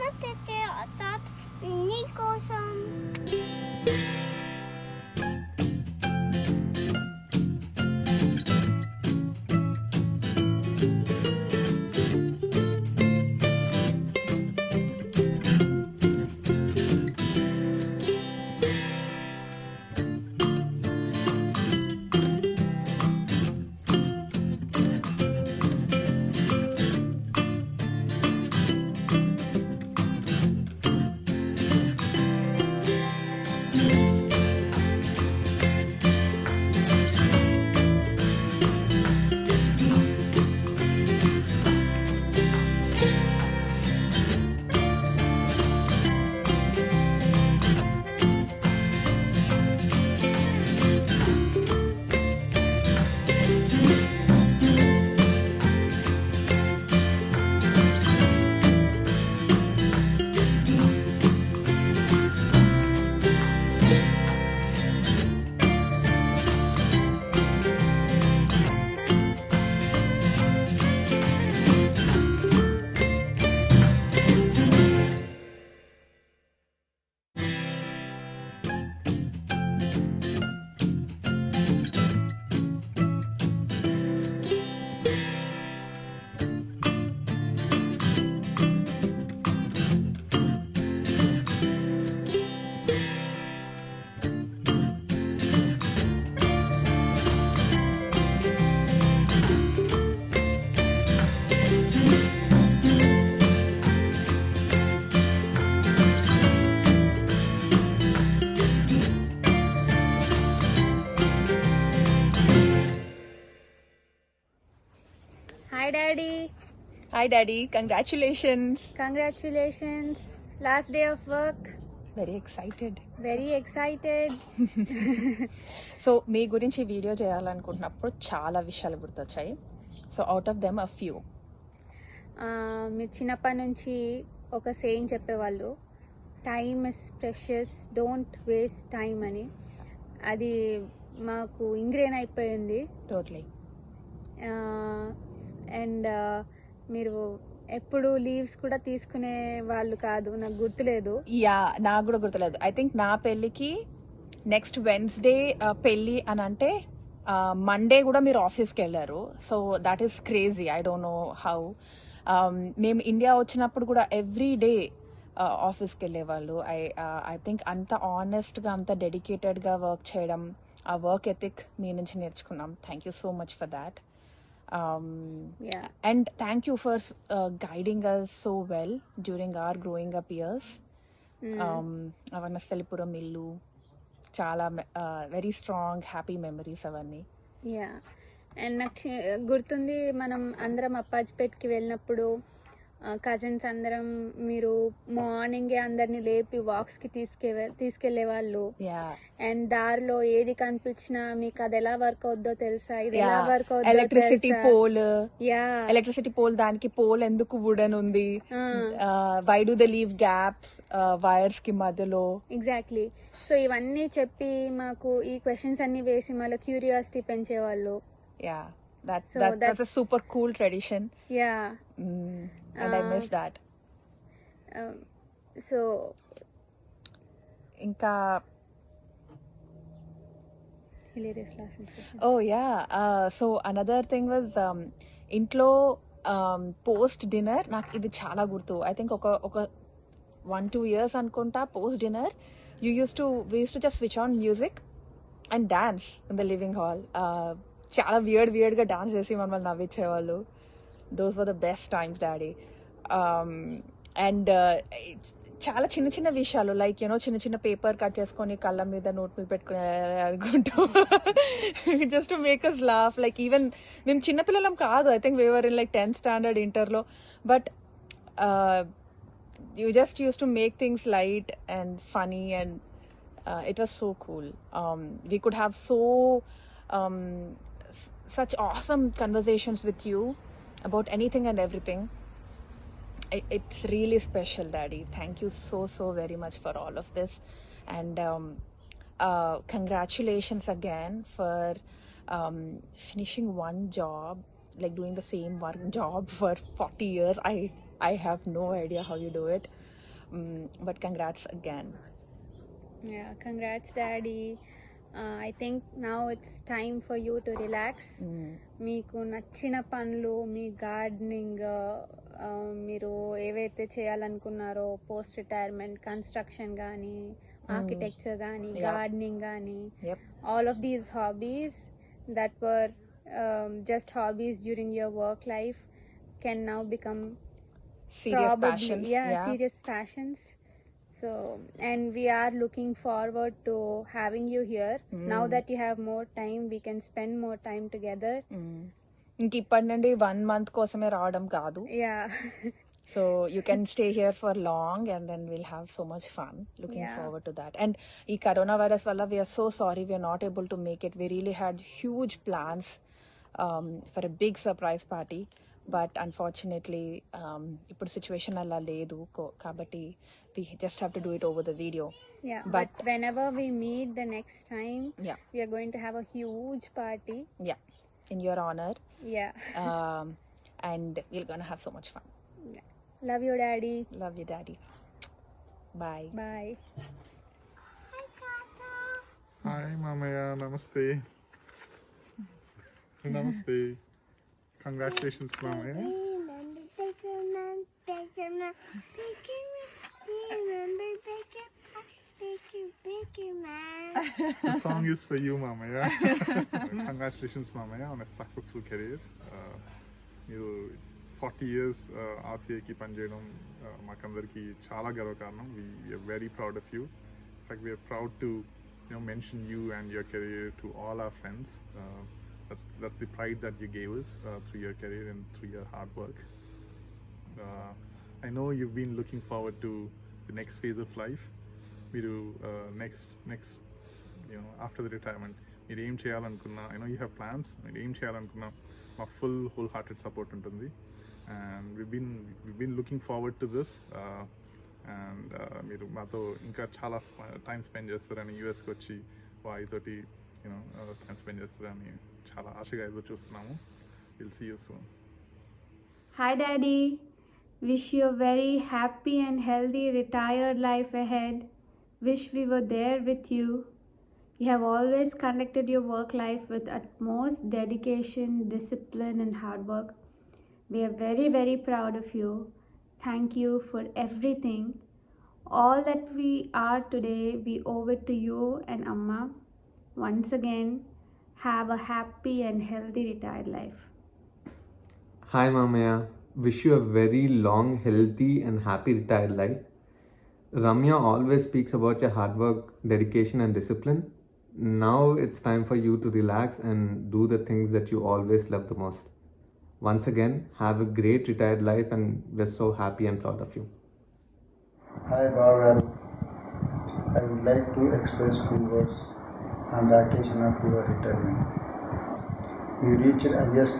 Namaste, Tat. Nikosam. Hi Daddy. Hi Daddy, congratulations. Congratulations. Last day of work. Very excited. Very excited. So మీ గురించి video చేయాలనుకుంటున్నప్పుడు చాలా విషయాలు గుర్తొచ్చాయి. So out of them a few. మీరు చిన్నప్పటి నుంచి ఒక సేయింగ్ చెప్పేవాళ్ళు, time is precious, don't waste time అని. అది మాకు ఇంగ్రేన్ అయిపోయింది. టోటలీ. అండ్ మీరు ఎప్పుడు లీవ్స్ కూడా తీసుకునే వాళ్ళు కాదు, నాకు గుర్తులేదు. యా, నాకు కూడా గుర్తులేదు. ఐ థింక్ నా పెళ్ళికి నెక్స్ట్ వెన్స్డే పెళ్ళి అని అంటే మండే కూడా మీరు ఆఫీస్కి వెళ్ళారు. So that is crazy. I don't know how. మేము ఇండియా వచ్చినప్పుడు కూడా ఎవ్రీ డే ఆఫీస్కి వెళ్ళేవాళ్ళు. ఐ థింక్ అంత ఆనెస్ట్గా, అంత డెడికేటెడ్గా వర్క్ చేయడం, ఆ వర్క్ ఎథిక్ మీ నుంచి నేర్చుకున్నాం. Thank you so much for that. Yeah. And thank you for guiding us so well during our growing up years. Avanasalipuram illu చాలా వెరీ స్ట్రాంగ్ హ్యాపీ మెమరీస్ అవన్నీ. Yeah, and నాకు గుర్తుంది, మనం అందరం అప్పాజిపేట్కి వెళ్ళినప్పుడు కజిన్స్ అందరం మీరు మార్నింగే అందరిని లేపి వాక్స్కి తీసుకెళ్లే వాళ్ళు. అండ్ దారిలో ఏది కనిపించినా మీకు అది ఎలా వర్క్ అవుద్దో తెలుసా, ఇది ఎలా వర్క్ అవుద్దో, ఎలక్ట్రిసిటీ పోల్ దానికి పోల్ ఎందుకు వుడెన్ ఉంది, why do they leave gaps wires కి మధ్యలో. ఎగ్జాక్ట్లీ. సో ఇవన్నీ చెప్పి మాకు ఈ క్వశ్చన్స్ అన్ని వేసి మళ్ళీ క్యూరియాసిటీ పెంచేవాళ్ళు. That's a super cool tradition. Yeah. And I miss that. So inka hilarious laughing. Oh yeah. So another thing was intlo post dinner నాకు ఇది చాలా గుర్తు. I think ఒక 1-2 years అనుకుంటా post dinner we used to just switch on music and dance in the living hall. చాలా వియర్డ్గా dance చేసి మమ్మల్ని నవ్వించేవాళ్ళు. Those were the best times daddy. And చాలా చిన్న చిన్న విషయాలు, లైక్ యూనో చిన్న చిన్న పేపర్ కట్ చేసుకొని కళ్ళ మీద నోట్ మీద పెట్టుకుని అనుకుంటాం, just to make us laugh. Like even మేము చిన్నపిల్లలం కాదు. I think we were in like 10th standard ఇంటర్లో. But you just used to make things light and funny and it was so cool. We could have such awesome conversations with you about anything and everything. It's really special, Daddy. Thank you so very much for all of this. And congratulations again for finishing one job, like doing the same one job for 40 years. I have no idea how you do it. But congrats again. Yeah, congrats, Daddy. I think now it's time for you to relax. మీకు నచ్చిన పనులు, మీ gardening, మీరు ఏవైతే చేయాలనుకున్నారో post retirement, construction కానీ, architecture కానీ, gardening కానీ, Yep. all of these hobbies that were just hobbies during your work life can now become Serious passions. serious passions. So, and we are looking forward to having you here. Now that you have more time, we can spend more time together. ఇంక ఇప్పటి నుండి 1 month కోసమే రావడం కాదు. Yeah. So you can stay here for long and then we'll have so much fun. Looking Yeah. forward to that. And ఈ coronavirus వల్ల we are so sorry we are not able to make it. We really had huge plans for a big surprise party. But unfortunately, ఇప్పుడు situation అలా లేదు కాబట్టి we just have to do it over the video. Yeah. But whenever we meet the next time, Yeah. we are going to have a huge party. Yeah, in your honor. Yeah. And we're gonna have so much fun. Love you, Daddy. Love you, Daddy. Bye. Bye. Hi, Tata. Hi, Mamaya. Namaste. Namaste. Congratulations, Mamaya. Remember Baker Man, Baker Man, Baker Man. Remember Baker Man, Baker Man. The song is for you, Mamaya. Congratulations, Mamaya, on a successful career. You 40 years RCAకి పనిచేయడం మాకందరికి చాలా గర్వకారణం. We are very proud of you. In fact, we are proud to mention you and your career to all our friends. That's the pride that you gave us through your career and through your hard work. I know you've been looking forward to the next phase of life. మీరు next after the retirement మీరు ఏం చేయాలనుకున్నా, I know you have plans, మీరు ఏం చేయాలనుకున్నా మా whole hearted support ఉంటుంది. And we've been looking forward to this. And మీరు మాతో ఇంకా చాలా టైం స్పెండ్ చేస్తారని, యూఎస్కి వచ్చి వాయితోటి టైం స్పెండ్ చేస్తారని చాలా ఆశగా ఎదురు చూస్తున్నాము. We'll see you soon. Hi, Daddy. Wish you a very happy and healthy retired life ahead. Wish we were there with you. You have always conducted your work life with utmost dedication, discipline, and hard work. We are very, very proud of you. Thank you for everything. All that we are today, we owe it to you and Amma. Once again, have a happy and healthy retired life. Hi Mamaya, wish you a very long, healthy and happy retired life. Ramya always speaks about your hard work, dedication and discipline. Now it's time for you to relax and do the things that you always love the most. Once again, have a great retired life and we're so happy and proud of you. Hi Bhagar, I would like to express few words on the occasion of your retirement. You reached the highest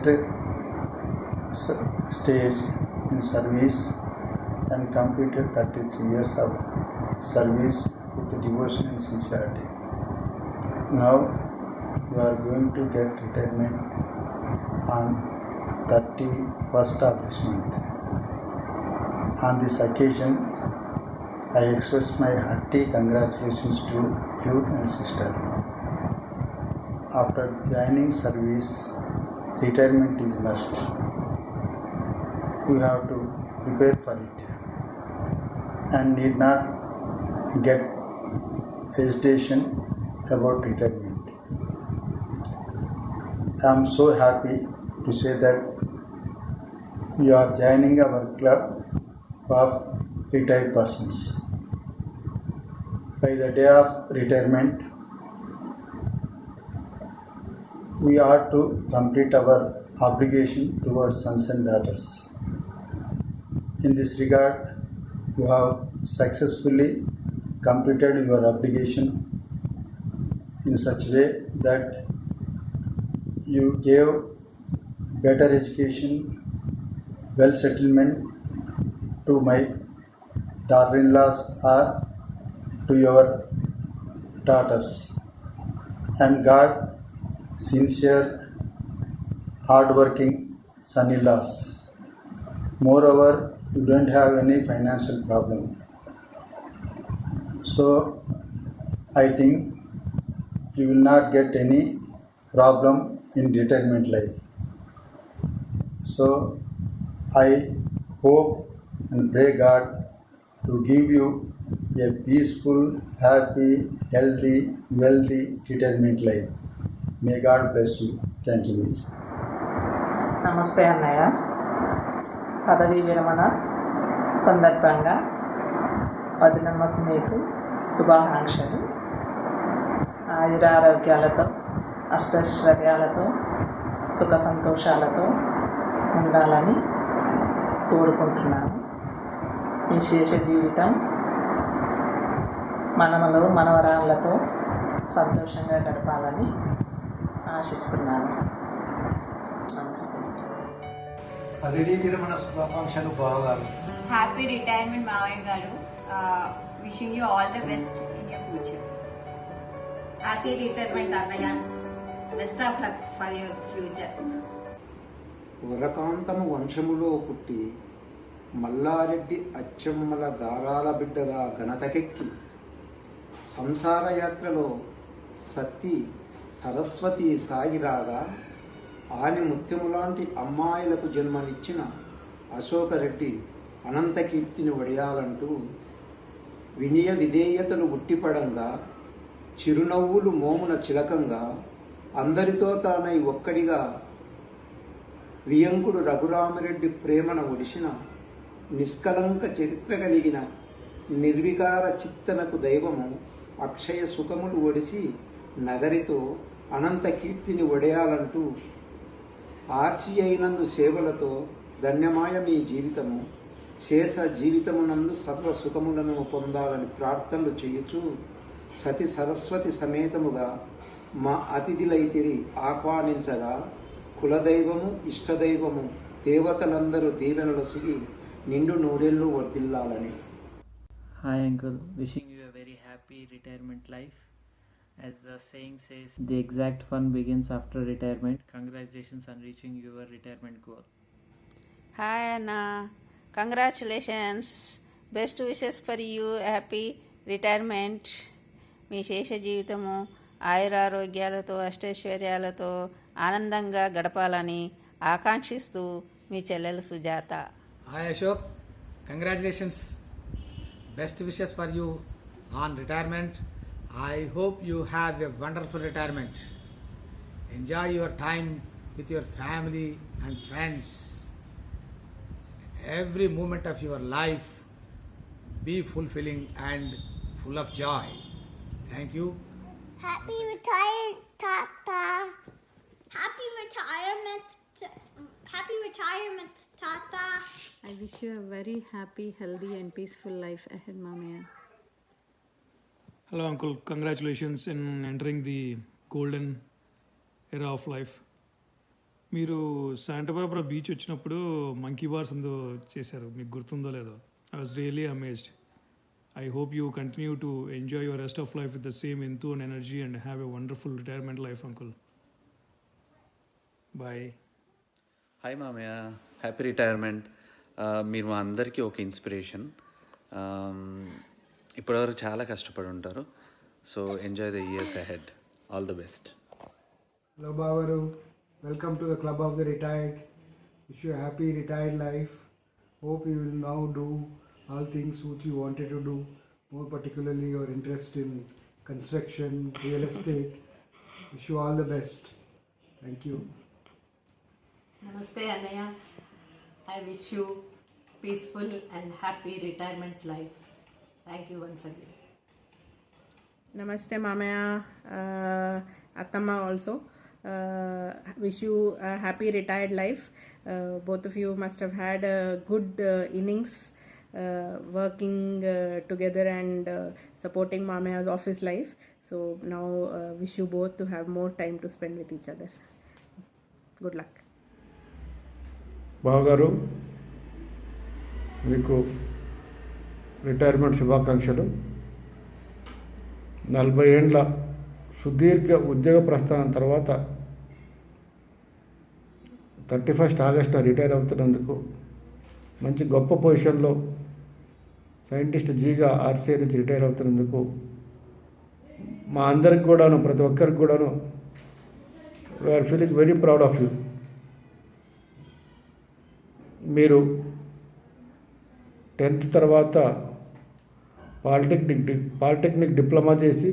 stage in service and completed 33 years of service with devotion and sincerity. Now you are going to get retirement on 31st of this month. On this occasion, I express my hearty congratulations to you and sister. After joining service, retirement is must. You have to prepare for it and need not get hesitation about retirement. I am so happy to say that you are joining our club of retired persons. By the day of retirement, we are to complete our obligation towards sons and daughters. In this regard, you have successfully completed your obligation in such way that you gave better education, well settlement to my daughter-in-laws or to your daughters, and got sincere, hard-working son-in-laws. Moreover, you don't have any financial problem. So I think you will not get any problem in retirement life. So I hope and pray God to give you a peaceful, happy, healthy, wealthy retirement life. May God bless you. Thank you. నమస్తే అన్నయ్య. పదవీ విరమణ సందర్భంగా వదినమ్మకు మీకు శుభాకాంక్షలు. ఆయురారోగ్యాలతో అష్టైశ్వర్యాలతో సుఖ సంతోషాలతో ఉండాలని కోరుకుంటున్నాను. విశేష జీవితం మనమలు మనవరాళ్ళతో సంతోషంగా గడపాలని ఆశిస్తున్నాను. నమస్తే. పదవీ విరమణ శుభాకాంక్షలు బావగారు. హ్యాపీ రిటైర్మెంట్ మావయ్య గారు. Wishing you all the best in your future. Happy retirement అన్నయ్య. Best of luck for your future. వరకాంతము వంశములో పుట్టి మల్లారెడ్డి అచ్చమ్మల గారాల బిడ్డగా ఘనతకెక్కి సంసార యాత్రలో సతీ సరస్వతి సాగిరాగా ఆని ముత్యములాంటి అమ్మాయిలకు జన్మనిచ్చిన అశోకరెడ్డి అనంతకీర్తిని వడియాలంటూ వినయ విధేయతలు ఉట్టిపడంగా చిరునవ్వులు మోమున చిలకంగా అందరితో తానై ఒక్కడిగా వియంకుడు రఘురామరెడ్డి ప్రేమన ఒడిసిన నిష్కలంక చరిత్ర కలిగిన నిర్వికార చిత్తనకు దైవము అక్షయ సుఖములు ఒడిసి నగరితో అనంత కీర్తిని ఒడేయాలంటూ ఆర్చి అయినందు సేవలతో ధన్యమాయ మీ జీవితము, శేష జీవితమునందు సర్వ సుఖములను పొందాలని ప్రార్థనలు చేయుచు సతి సరస్వతి సమేతముగా మా అతిథులైతిరి ఆహ్వానించగా కులదైవము ఇష్టదైవము దేవతలందరూ దీవెనలొసిగి నిండు నూరేళ్లు వర్ధిల్లాలని. Hi uncle, wishing you a very happy retirement life. As the saying says, the exact fun begins after retirement. Congratulations on reaching your retirement goal. Hi అన్న. Congratulations. Best wishes for you. Happy retirement. మీ శేష జీవితము ఆయురారోగ్యాలతో అష్టైశ్వర్యాలతో ఆనందంగా గడపాలని ఆకాంక్షిస్తూ మీ చెల్లెలు Sujatha. Hi Ashok, congratulations. Best wishes for you on retirement. I hope you have a wonderful retirement. Enjoy your time with your family and friends. Every moment of your life be fulfilling and full of joy. Thank you. Happy retirement, Tata. Happy retirement, Tata. I wish you a very happy, healthy and peaceful life ahead, Mamaya. Hello uncle, congratulations in entering the golden era of life. మీరు Santa Barbara beach వచ్చినప్పుడు monkey bars ఎంతో చేశారు, మీకు గుర్తుందో లేదో. I was really amazed. I hope you continue to enjoy your rest of life with the same enthu and energy and have a wonderful retirement life, uncle. Bye. Hi మామయ్య, happy retirement. మీరు మా అందరికీ ఒక inspiration. ఇప్పటివరకు చాలా కష్టపడి ఉంటారు. So enjoy the years ahead. All the best. Hello బావగారు, welcome to the club of the retired. Wish you happy retired life. Hope you will now do all things which you wanted to do, more particularly your interest in construction, real estate. Wish you all the best. Thank you. Namaste Anaya. I wish you peaceful and happy retirement life. Thank you once again. Namaste Mamaya, Attamma also. Wish you a happy retired life. Both of you must have had a good innings working together and supporting Mamaya's office life. So now wish you both to have more time to spend with each other. Good luck. బావగారు, మీకు retirement శుభాకాంక్షలు. 40 ఏండ్ల సుదీర్ఘ ఉద్యోగ ప్రస్థానం తర్వాత 31 ఆగస్టున retire అవుతున్నందుకు మంచి గొప్ప పొజిషన్లో సైంటిస్ట్ జీగా ఆర్సీఐ నుంచి రిటైర్ అవుతున్నందుకు మా అందరికి కూడాను, ప్రతి ఒక్కరికి కూడాను we are feeling very proud of you. మీరు 10th తర్వాత పాలిటెక్నిక్ డిప్లొమా చేసి,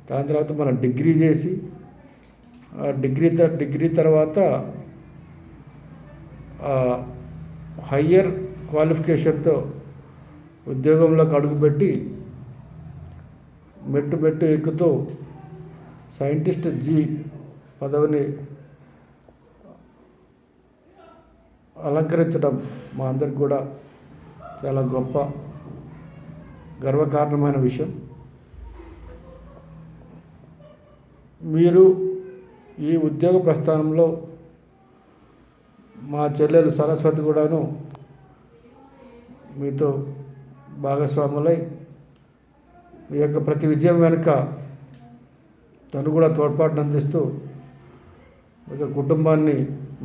దాని తర్వాత మనం డిగ్రీ చేసి, డిగ్రీ తర్వాత హయ్యర్ క్వాలిఫికేషన్తో ఉద్యోగంలోకి అడుగుపెట్టి మెట్టు ఎక్కుతూ సైంటిస్ట్ జీ పదవిని అలంకరించడం మా అందరికి కూడా చాలా గొప్ప గర్వకారణమైన విషయం. మీరు ఈ ఉద్యోగ ప్రస్థానంలో మా చెల్లెలు సరస్వతి కూడాను మీతో భాగస్వాములై మీ యొక్క ప్రతి విజయం వెనుక తను కూడా తోడ్పాటును అందిస్తూ ఒక కుటుంబాన్ని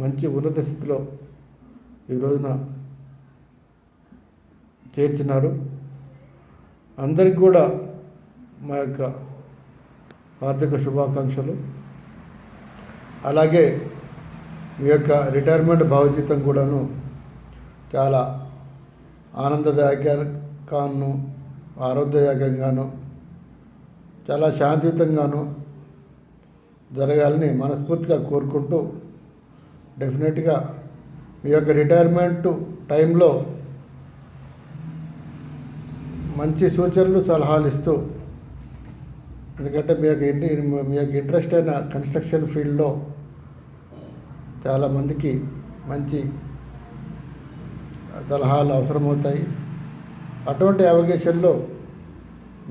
మంచి ఉన్నత స్థితిలో ఈ రోజున చేర్చినారు. అందరికి కూడా మా యొక్క హార్దిక శుభాకాంక్షలు. అలాగే మీ యొక్క రిటైర్మెంట్ భావజీతం కూడాను చాలా ఆనందదాయకంగాను, ఆరోగ్యదాయకంగాను, చాలా శాంతియుతంగాను జరగాలని మనస్ఫూర్తిగా కోరుకుంటూ, డెఫినెట్గా మీ యొక్క రిటైర్మెంట్ టైంలో మంచి సూచనలు సలహాలు ఇస్తూ, ఎందుకంటే మీ యొక్క ఇంట్రెస్ట్ అయిన కన్స్ట్రక్షన్ ఫీల్డ్లో చాలామందికి మంచి సలహాలు అవసరమవుతాయి. అటువంటి అవకాశంలో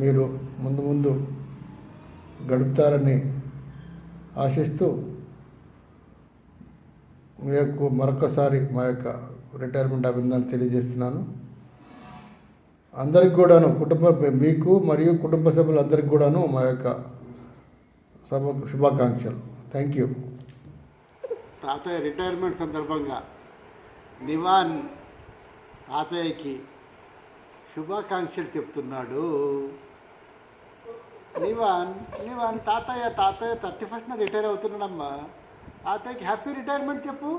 మీరు ముందు గడుపుతారని ఆశిస్తూ మీ యొక్క మరొకసారి మా యొక్క రిటైర్మెంట్ అభినందనలు తెలియజేస్తున్నాను. అందరికి కూడాను మీకు మరియు కుటుంబ సభ్యులందరికీ కూడాను మా యొక్క శుభాకాంక్షలు. Thank you. తాతయ్య రిటైర్మెంట్ సందర్భంగా నివాన్ తాతయ్యకి శుభాకాంక్షలు చెప్తున్నాడు. నివాన్ తాతయ్య 31st రిటైర్ అవుతున్నాడమ్మా. తాతయ్యకి హ్యాపీ రిటైర్మెంట్ చెప్పు.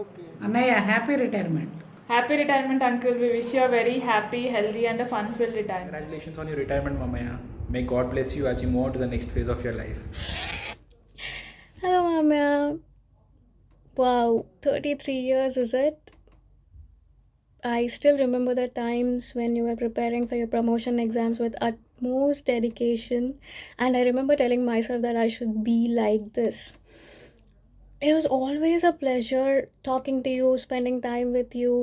ఓకే అన్నయ్య, happy retirement. Happy retirement, uncle. We wish you a very happy, healthy and a fun-filled retirement. Congratulations on your retirement, Mamaya. May God bless you as you move on to the next phase of your life. Hello, Mamaya. Wow, 33 years, is it? I still remember the times when you were preparing for your promotion exams with utmost dedication, and I remember telling myself that I should be like this. It was always a pleasure talking to you, spending time with you,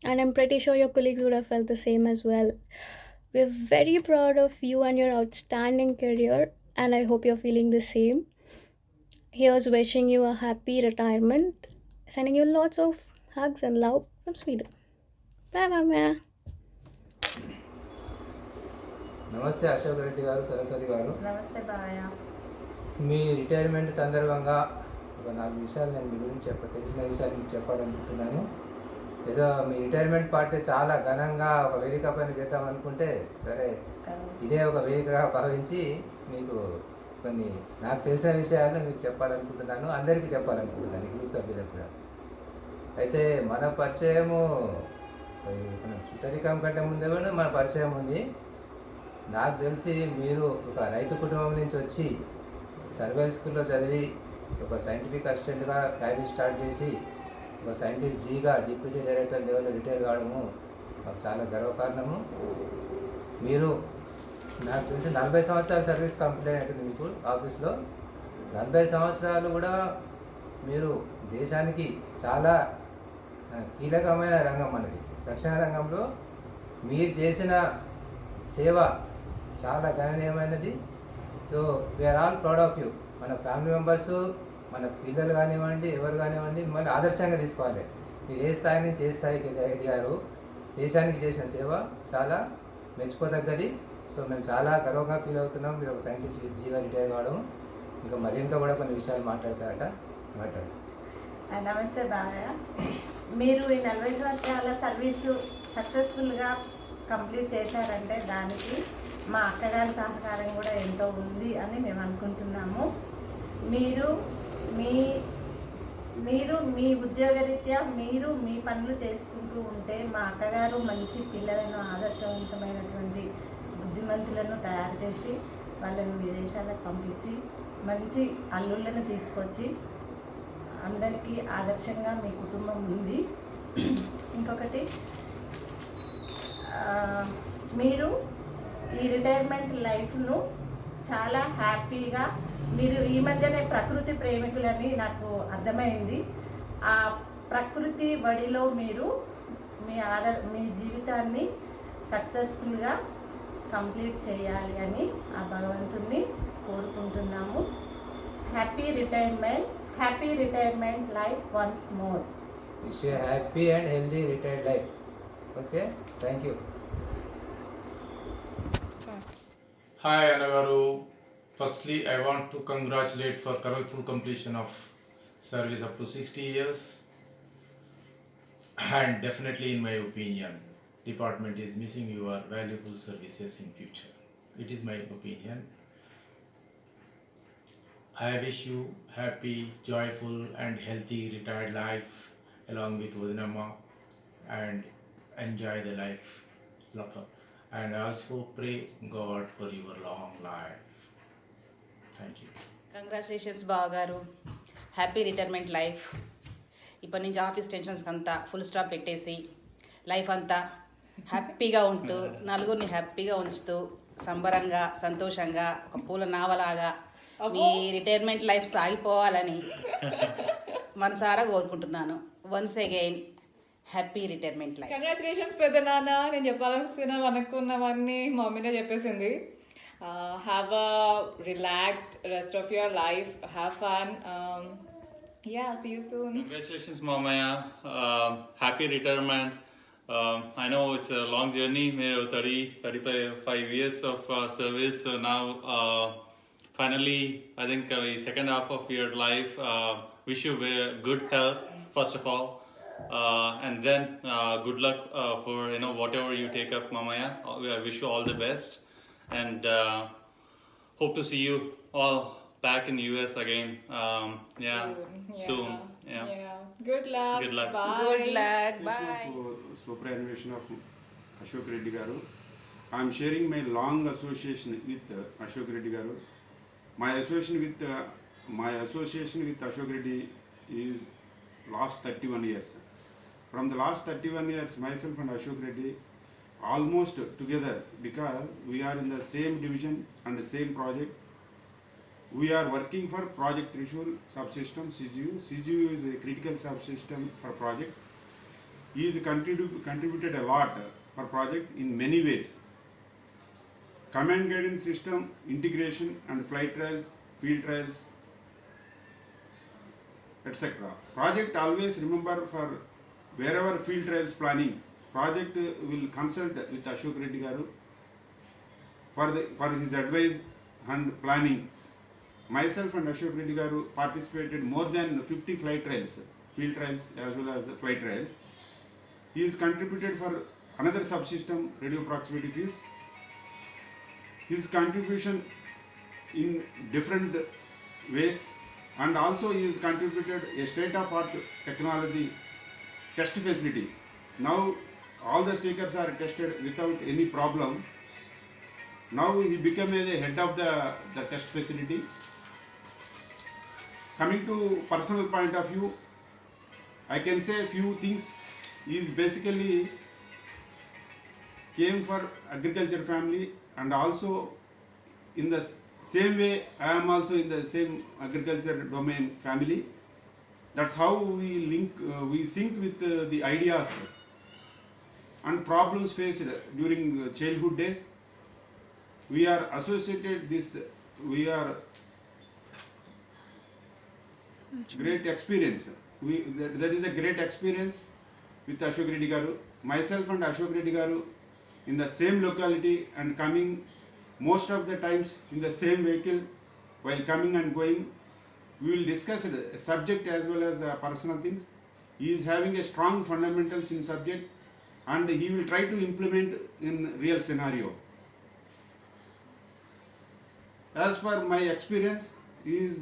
and I'm pretty sure your colleagues would have felt the same as well. We're very proud of you and your outstanding career, and I hope you're feeling the same. Here's wishing you a happy retirement, sending you lots of hugs and love from Sweden. Bye, Mama. నమస్తే అశోక్ రెడ్డి గారు, సరస్వతి గారు. నమస్తే బావయ్య. మీ retirement సందర్భంగా ఒక 4 విషయాలు నేను మీ గురించి తెలిసిన విషయాలు మీకు చెప్పాలనుకుంటున్నాను. ఏదో మీ రిటైర్మెంట్ పార్టీ చాలా ఘనంగా ఒక వేదిక పైన చేద్దాం అనుకుంటే, సరే ఇదే ఒక వేదికగా భావించి మీకు కొన్ని నాకు తెలిసిన విషయాలు మీకు చెప్పాలనుకుంటున్నాను, అందరికీ చెప్పాలనుకుంటున్నాను, గ్రూప్ సభ్యులకు కూడా. అయితే మన పరిచయము మన చుట్టరికం కంటే ముందే కూడా మన పరిచయం ఉంది. నాకు తెలిసి మీరు ఒక రైతు కుటుంబం నుంచి వచ్చి సర్వేల్ స్కూల్లో చదివి ఒక సైంటిఫిక్ అసిస్టెంట్గా క్యారీర్ స్టార్ట్ చేసి ఒక సైంటిస్ట్ జీగా డిప్యూటీ డైరెక్టర్ లెవెల్లో రిటైర్ కావడము మాకు చాలా గర్వకారణము. మీరు నాకు తెలిసి 40 సంవత్సరాల సర్వీస్ కంప్లీట్ అవుతుంది మీకు ఆఫీస్లో. 40 సంవత్సరాలు కూడా మీరు దేశానికి చాలా కీలకమైన రంగం మనది రక్షణ రంగంలో మీరు చేసిన సేవ చాలా గణనీయమైనది. So we are all proud of you. మన ఫ్యామిలీ మెంబర్స్, మన పిల్లలు కానివ్వండి, ఎవరు కానివ్వండి, మిమ్మల్ని ఆదర్శంగా తీసుకోవాలి. మీరు ఏ స్థాయి నుంచి ఏ స్థాయికి ఎదిగారు, దేశానికి చేసిన సేవ చాలా మెచ్చుకోదగ్గది. సో మేము చాలా గర్వంగా ఫీల్ అవుతున్నాం మీరు ఒక సైంటిస్ట్ జీగా రిటైర్ కావడం. ఇంకా మరింకా కూడా కొన్ని విషయాలు మాట్లాడతారట, మాట్లాడు. నమస్తే బావయ్య. మీరు ఈ 40 సంవత్సరాల సర్వీసు సక్సెస్ఫుల్గా కంప్లీట్ చేశారంటే దానికి మా అక్కగారి సహకారం కూడా ఎంతో ఉంది అని మేము అనుకుంటున్నాము. మీరు మీ ఉద్యోగరీత్యా మీరు మీ పనులు చేసుకుంటూ ఉంటే మా అక్కగారు మంచి పిల్లలను ఆదర్శవంతమైనటువంటి బుద్ధిమంతులను తయారు చేసి వాళ్ళను విదేశాలకు పంపించి మంచి అల్లుళ్ళను తీసుకొచ్చి అందరికీ ఆదర్శంగా మీ కుటుంబం ఉంది. ఇంకొకటి మీరు ఈ రిటైర్మెంట్ లైఫ్ను చాలా హ్యాపీగా మీరు ఈ మధ్యనే ప్రకృతి ప్రేమికులని నాకు అర్థమైంది. ఆ ప్రకృతి బడిలో మీరు మీ జీవితాన్ని సక్సెస్ఫుల్గా కంప్లీట్ చేయాలి అని ఆ భగవంతుణ్ణి కోరుకుంటున్నాము. Happy retirement life once more. Wish you a happy and healthy retired life. Okay, thank you. Hi Anagaru. Firstly, I want to congratulate for colorful completion of service up to 60 years. And definitely, in my opinion, department is missing your valuable services in future. It is my opinion. I wish you happy, joyful and healthy retired life along with Vadinamma and enjoy the life. And I also pray God for your long life. Thank you. Congratulations బావగారు. Happy retirement life. ఇప్పటి నుంచి office టెన్షన్స్కి అంతా full stop పెట్టేసి life అంతా హ్యాపీగా ఉంటూ నలుగురిని హ్యాపీగా ఉంచుతూ సంబరంగా సంతోషంగా ఒక పూల నావలాగా మీ రిటైర్మెంట్ లైఫ్ సాగిపోవాలని మనసారా కోరుకుంటున్నాను. Once again happy retirement life. Congratulations పెద్ద నాన్న. నేను అనుకున్నవన్నీ మమ్మీనే చెప్పేసింది. Have a relaxed rest of your life. Have fun. See you soon. Congratulations, Mamaya. Happy retirement. I know it's a long journey. 35 years of service. So now, finally, I think the second half of your life. Wish you good health, first of all. And then good luck for whatever you take up, Mamaya. I wish you all the best. And hope to see you all back in US again. Soon. Good luck. Bye. Good luck. Bye. Superannuation of Ashok Reddy Garu. I am sharing my long association with Ashok Reddy Garu. My association with Ashok Reddy is last 31 years. From the last 31 years, myself and Ashok Reddy almost together, because we are in the same division and the same project. We are working for Project Trishul subsystem CGU. CGU is a critical subsystem for project. He has contributed a lot for project in many ways. Command guidance system, integration and flight trials, field trials, etc. Project always remember for wherever field trials planning, project will consult with Ashok Reddy Garu for his advice and planning. Myself and Ashok Reddy Garu participated more than 50 flight trials, field trials as well as flight trials. He has contributed for another subsystem, radio proximity fields. His contribution in different ways, and also he has contributed a state-of-art technology test facility. Now all the seekers are tested without any problem. Now he became the head of the test facility. Coming to personal point of view, I can say a few things. He is basically came for agriculture family, and also in the same way I am also in the same agriculture domain family. That's how we link, we sync with the ideas and problems faced during childhood days. We are associated this, we are great experience. That is a great experience with Ashok Reddy Garu. Myself and Ashok Reddy Garu in the same locality and coming most of the times in the same vehicle while coming and going. We will discuss subject as well as personal things. He is having a strong fundamentals in subject, and he will try to implement in real scenario. As per my experience, he is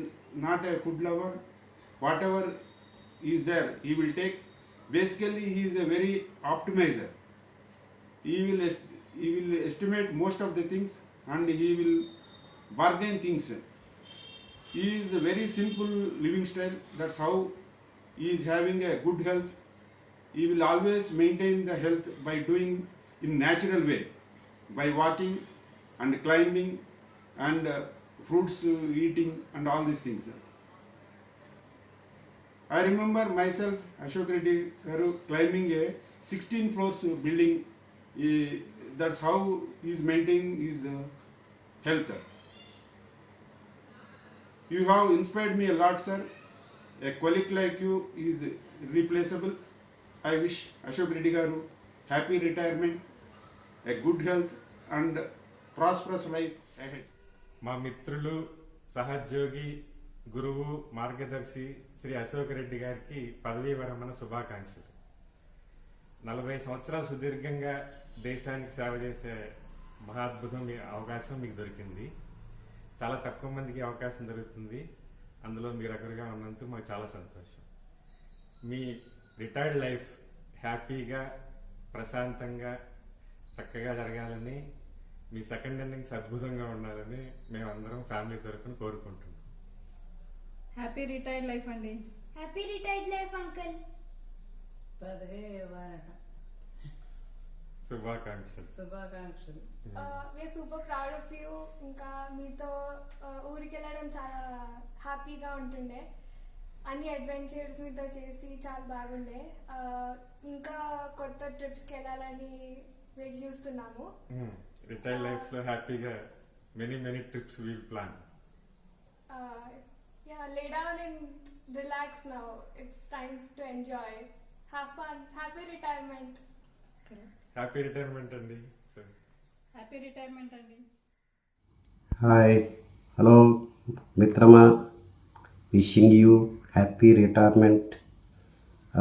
not a food lover. Whatever is there, he will take. Basically, he is a very optimizer. He will estimate most of the things, and he will bargain things. He is a very simple living style. That's how he is having a good health. He will always maintain the health by doing in natural way, by walking and climbing and fruits eating and all these things. I remember myself, Ashok Reddy Garu, climbing a 16 floors building. That's how he is maintaining his health. You have inspired me a lot, sir. A colleague like you is irreplaceable. I wish Ashok Reddy Garu happy retirement, a good health and prosperous life ahead. మా మిత్రులు సహోద్యోగి గురువు మార్గదర్శి శ్రీ అశోక్ రెడ్డి గారికి పదవీ విరమణ శుభాకాంక్షలు. 40 సంవత్సరాలు సుదీర్ఘంగా దేశానికి సేవ చేసే మహాద్భుతం అవకాశం మీకు దొరికింది. చాలా తక్కువ మందికి అవకాశం దొరుకుతుంది. అందులో మీరు ఒకరుగా ఉన్నందుకు మాకు చాలా సంతోషం. మీ రిటైర్డ్ లైఫ్ హ్యాపీగా ప్రశాంతంగా చక్కగా జరగాలని, మీ సెకండ్ ఇన్నింగ్స్ అద్భుతంగా ఉండాలని మేమందరం ఫ్యామిలీ తరఫున కోరుకుంటున్నాం. హ్యాపీ రిటైర్డ్ లైఫ్ అండి. Happy retired life uncle. శుభాకాంక్షలు. We are super proud of you. ఇంకా మీతో ఊరికి వెళ్ళడం చాలా హ్యాపీగా ఉంటుండే. అన్ని అడ్వెంచర్స్ మీతో చేసి చాలా బాగుండే. ఇంకా కొత్త ట్రిప్స్కి వెళ్ళాలని వేచి చూస్తున్నాము. రిటైర్డ్ లైఫ్ లో హ్యాపీగా many trips will plan. Lay down and relax now. It's time to enjoy. Have fun. Happy retirement. Happy retirement అండి. హ్యాపీ రిటైర్మెంట్ అండి. హాయ్, హలో మిత్రమా, wishing you happy retirement.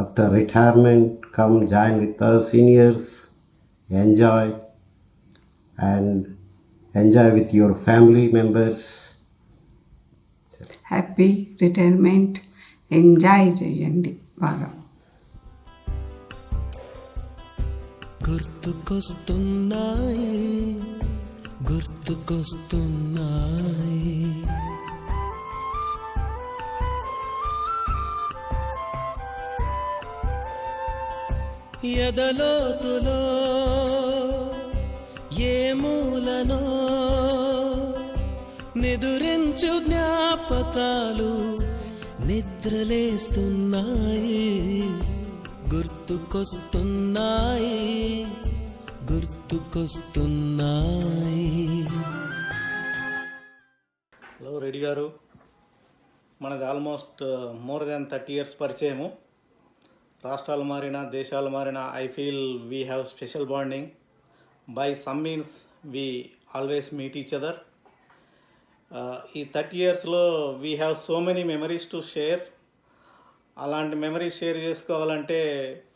After retirement come join with our seniors, enjoy with your family members. Happy retirement, enjoy చేయండి బాగా. గుర్తుకొస్తున్నాయి ఎదలోతులో ఏ మూలనో నిదురించు జ్ఞాపకాలు నిద్రలేస్తున్నాయి, గుర్తుకొస్తున్నాయి. Hello Reddy గారు, మనది ఆల్మోస్ట్ మోర్ దాన్ 30 years పరిచయము. రాష్ట్రాలు మారినా దేశాలు మారినా I feel we have special bonding. By some means we always meet each other. ఈ 30 yearsలో we have so many memories to share. అలాంటి మెమరీస్ షేర్ చేసుకోవాలంటే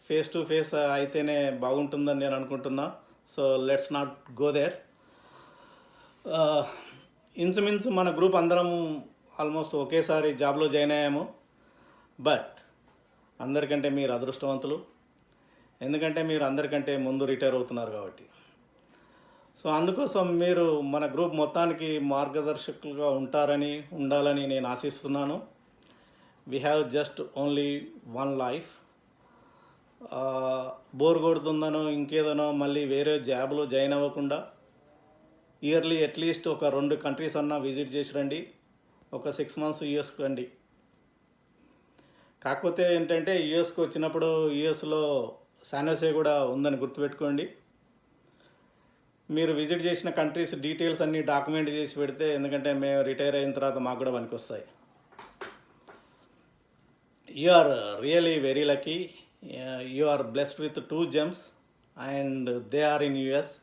ఫేస్ టు ఫేస్ అయితేనే బాగుంటుందని నేను అనుకుంటున్నా. So let's not go there. ఇంచుమించు మన గ్రూప్ అందరం ఆల్మోస్ట్ ఒకేసారి జాబ్లో జాయిన్ అయ్యాము. బట్ అందరికంటే మీరు అదృష్టవంతులు, ఎందుకంటే మీరు అందరికంటే ముందు రిటైర్ అవుతున్నారు కాబట్టి. సో అందుకోసం మీరు మన గ్రూప్ మొత్తానికి మార్గదర్శకులుగా ఉండాలని నేను ఆశిస్తున్నాను. We have just only one life. Bore కొడుతుందనో ఇంకేదనో మళ్ళీ వేరే జాబ్లో జాయిన్ అవ్వకుండా ఇయర్లీ అట్లీస్ట్ ఒక 2 countries అన్నా విజిట్ చేసి రండి. ఒక 6 months యూఎస్కి రండి. కాకపోతే ఏంటంటే యూఎస్కి వచ్చినప్పుడు యూఎస్లో శానోసే కూడా ఉందని గుర్తుపెట్టుకోండి. మీరు విజిట్ చేసిన కంట్రీస్ డీటెయిల్స్ అన్నీ డాక్యుమెంట్ చేసి పెడితే, ఎందుకంటే మేము రిటైర్ అయిన తర్వాత మాకు కూడా పనికొస్తాయి. You are really very lucky. You are blessed with 2 gems and they are in US.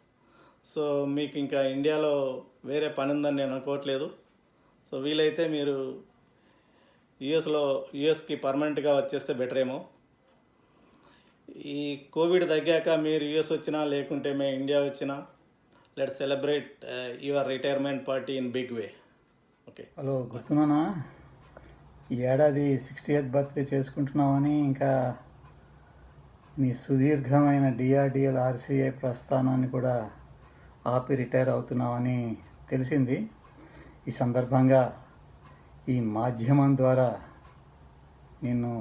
So మీకు ఇంకా ఇండియాలో వేరే పని ఉందని నేను అనుకోవట్లేదు. సో వీలైతే మీరు యూఎస్కి పర్మనెంట్గా వచ్చేస్తే బెటర్ ఏమో. ఈ కోవిడ్ తగ్గాక మీరు యూఎస్ వచ్చినా లేకుంటే మేము ఇండియా వచ్చినా, let's celebrate your retirement party in big way. Okay. Hello, గుర్తున్నానా? ఈ ఏడాది 60th బర్త్డే చేసుకుంటున్నామని, ఇంకా నీ సుదీర్ఘమైన డిఆర్డిఎల్ ఆర్సీఐ ప్రస్థానాన్ని కూడా ఆపి రిటైర్ అవుతున్నామని తెలిసింది. ఈ సందర్భంగా ఈ మాధ్యమం ద్వారా నిన్ను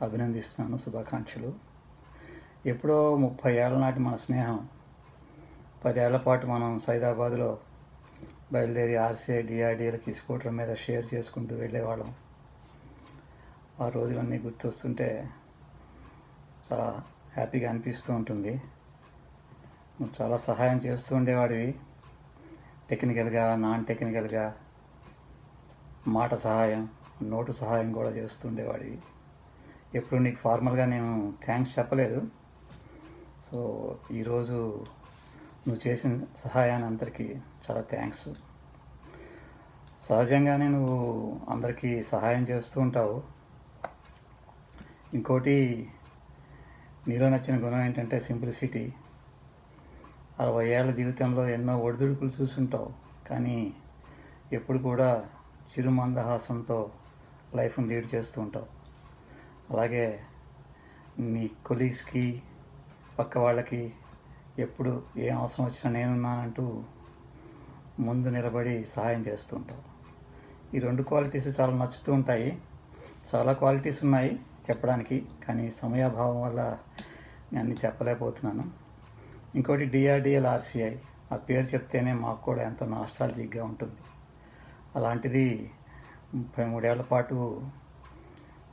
అభినందిస్తున్నాను, శుభాకాంక్షలు. ఎప్పుడో 30 ఏళ్ల నాటి మన స్నేహం 10 ఏళ్ల పాటు మనం సైదాబాద్లో బయలుదేరి ఆర్సీఐ డిఆర్డిఎల్కి స్కూటర్ మీద షేర్ చేసుకుంటూ వెళ్ళేవాళ్ళం. ఆ రోజులన్నీ గుర్తొస్తుంటే చాలా హ్యాపీగా అనిపిస్తూ ఉంటుంది. నువ్వు చాలా సహాయం చేస్తూ ఉండేవాడివి, టెక్నికల్గా, నాన్ టెక్నికల్గా, మాట సహాయం, నోటు సహాయం కూడా చేస్తూ ఉండేవాడివి. ఎప్పుడు నీకు ఫార్మల్గా నేను థ్యాంక్స్ చెప్పలేదు. సో ఈరోజు నువ్వు చేసిన సహాయాన్ని అందరికీ చాలా థ్యాంక్స్. సహజంగానే నువ్వు అందరికీ సహాయం చేస్తూ ఉంటావు. ఇంకోటి, నీలో నచ్చిన గుణం ఏంటంటే సింప్లిసిటీ. 60 ఏళ్ల జీవితంలో ఎన్నో ఒడిదుడుకులు చూసుంటావు, కానీ ఎప్పుడు కూడా చిరుమందహాసంతో లైఫ్ని లీడ్ చేస్తూ ఉంటావు. అలాగే నీ కొలీగ్స్కి, పక్క వాళ్ళకి ఎప్పుడు ఏం అవసరం వచ్చినా నేనున్నానంటూ ముందు నిలబడి సహాయం చేస్తూ ఉంటావు. ఈ 2 క్వాలిటీస్ చాలా నచ్చుతూ ఉంటాయి. చాలా క్వాలిటీస్ ఉన్నాయి చెప్పడానికి, కానీ సమయాభావం వల్ల నేను అన్నీ చెప్పలేకపోతున్నాను. ఇంకోటి డిఆర్డిఎల్ ఆర్సీఐ, ఆ పేరు చెప్తేనే మాకు కూడా ఎంతో నాస్టాలజిక్గా ఉంటుంది. అలాంటిది 33 ఏళ్ల పాటు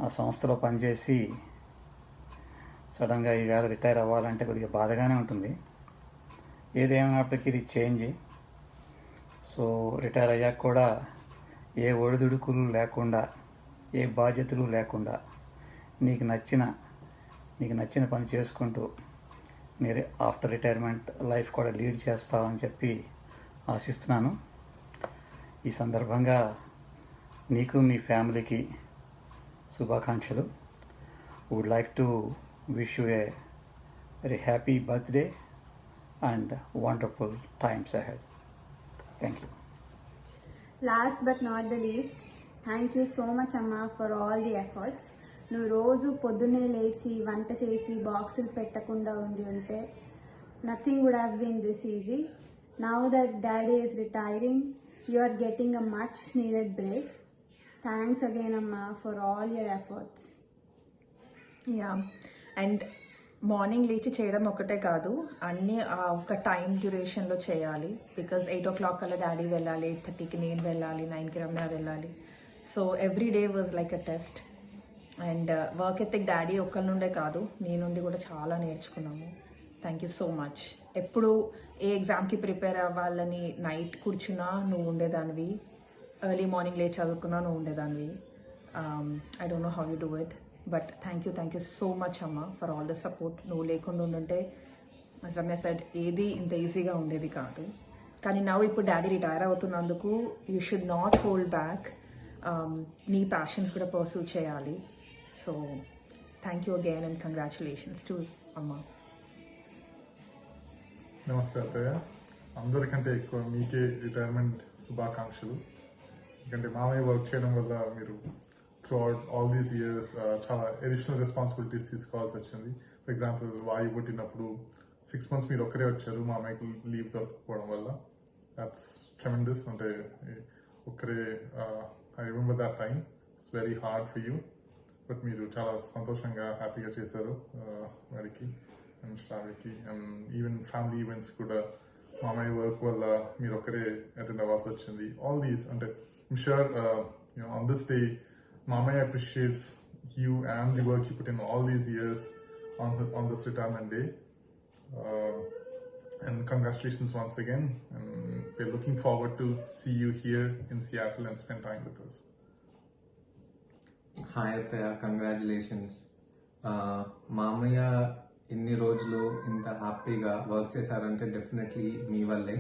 ఆ సంస్థలో పనిచేసి సడన్గా ఈవేళ రిటైర్ అవ్వాలంటే కొద్దిగా బాధగానే ఉంటుంది. ఏదేమైనప్పటికీ ఇది చేంజ్. సో రిటైర్ అయ్యాక కూడా ఏ ఒడిదుడుకులు లేకుండా, ఏ బాధ్యతలు లేకుండా నీకు నచ్చిన పని చేసుకుంటూ మీరు ఆఫ్టర్ రిటైర్మెంట్ లైఫ్ కూడా లీడ్ చేస్తావని చెప్పి ఆశిస్తున్నాను. ఈ సందర్భంగా నీకు, మీ ఫ్యామిలీకి శుభాకాంక్షలు. Would like to wish you a very happy birthday and wonderful times ahead. Thank you. Last but not the least, thank you so much అమ్మా ఫర్ ఆల్ ది ఎఫర్ట్స్. నువ్వు రోజు పొద్దున్నే లేచి వంట చేసి బాక్సులు పెట్టకుండా ఉంటే nothing would have been this easy. Now that daddy is retiring, you are getting a much needed break. Thanks again అమ్మా for all your efforts. Yeah, and morning లేచి చేయడం ఒకటే కాదు, అన్నీ ఒక టైం డ్యూరేషన్లో చేయాలి. బికాజ్ 8 o'clock కల్లా డాడీ వెళ్ళాలి, 8:30కి నేను వెళ్ళాలి, 9కి రమ్య వెళ్ళాలి. So every day was like a test. And work ethic daddy ఒక్కరి నుండే కాదు, నీ నుండి కూడా చాలా నేర్చుకున్నాము. Thank you so much. ఎప్పుడు ఏ ఎగ్జామ్కి ప్రిపేర్ అవ్వాలని నైట్ కూర్చున్నా నువ్వు ఉండేదానివి, ఎర్లీ మార్నింగ్ లేచి చదువుకున్నా నువ్వు ఉండేదానివి. I don't know how you do it, but thank you so much అమ్మ ఫర్ ఆల్ ద సపోర్ట్. నువ్వు లేకుండా ఉండుంటే రమ్య సెడ్ ఏది ఇంత ఈజీగా ఉండేది కాదు. కానీ ఇప్పుడు డాడీ రిటైర్ అవుతున్నందుకు you should not hold back. నీ ప్యాషన్స్ కూడా పర్సూ చేయాలి. So thank you again and congratulations to అమ్మ. నమస్తే అత్తయ్య. అందరికంటే ఎక్కువ మీకే రిటైర్మెంట్ శుభాకాంక్షలు. ఎందుకంటే మామయ్య వర్క్ చేయడం వల్ల మీరు త్రూఅవుట్ ఆల్ దీస్ ఇయర్స్ చాలా అడిషనల్ రెస్పాన్సిబిలిటీస్ తీసుకోవాల్సి వచ్చింది. ఫర్ ఎగ్జాంపుల్ వాయు పుట్టినప్పుడు 6 months మీరు ఒక్కరే వచ్చారు, మామయ్యకు లీవ్ దొరకపోవడం వల్ల. That's tremendous. అంటే ఒక్కరే, I remember that time. It's very hard for you, but మీరు చాలా సంతోషంగా హ్యాపీగా చేశారు వారికి అండ్ శ్రావ్యకి. అండ్ ఈవెన్ ఫ్యామిలీ ఈవెంట్స్ కూడా మామయ్య వర్క్ వల్ల మీరు ఒక్కరే అటెండ్ అవ్వాల్సి వచ్చింది. ఆల్ దీస్ అంటే I'm sure on this day Mamaya appreciates you and the work you put in all these years on this retirement day. And congratulations once again. And we're looking forward to see you here in Seattle and spend time with us. Hi Ataya, congratulations. Mamaya ఇన్ని రోజులు ఇంత హ్యాపీగా work చేశారంటే definitely మీ వల్లే.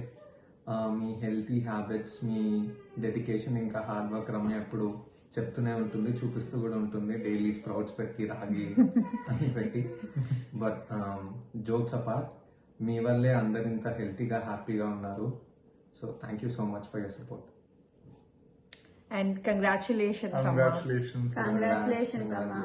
మీ healthy habits, మీ dedication, ఇంకా hard work Ramya ఎప్పుడు చెప్తూనే ఉంటుంది, చూపిస్తూ కూడా ఉంటుంది, డైలీ స్ప్రౌట్స్ పెట్టి రాగి అని పెట్టి. బట్ జోక్స్ అపార్ట్, మీ వల్లే అందరింత హెల్తీగా హ్యాపీగా ఉన్నారు. So thank you so much for your support. And congratulations, Amma. Congratulations. Congratulations, Amma.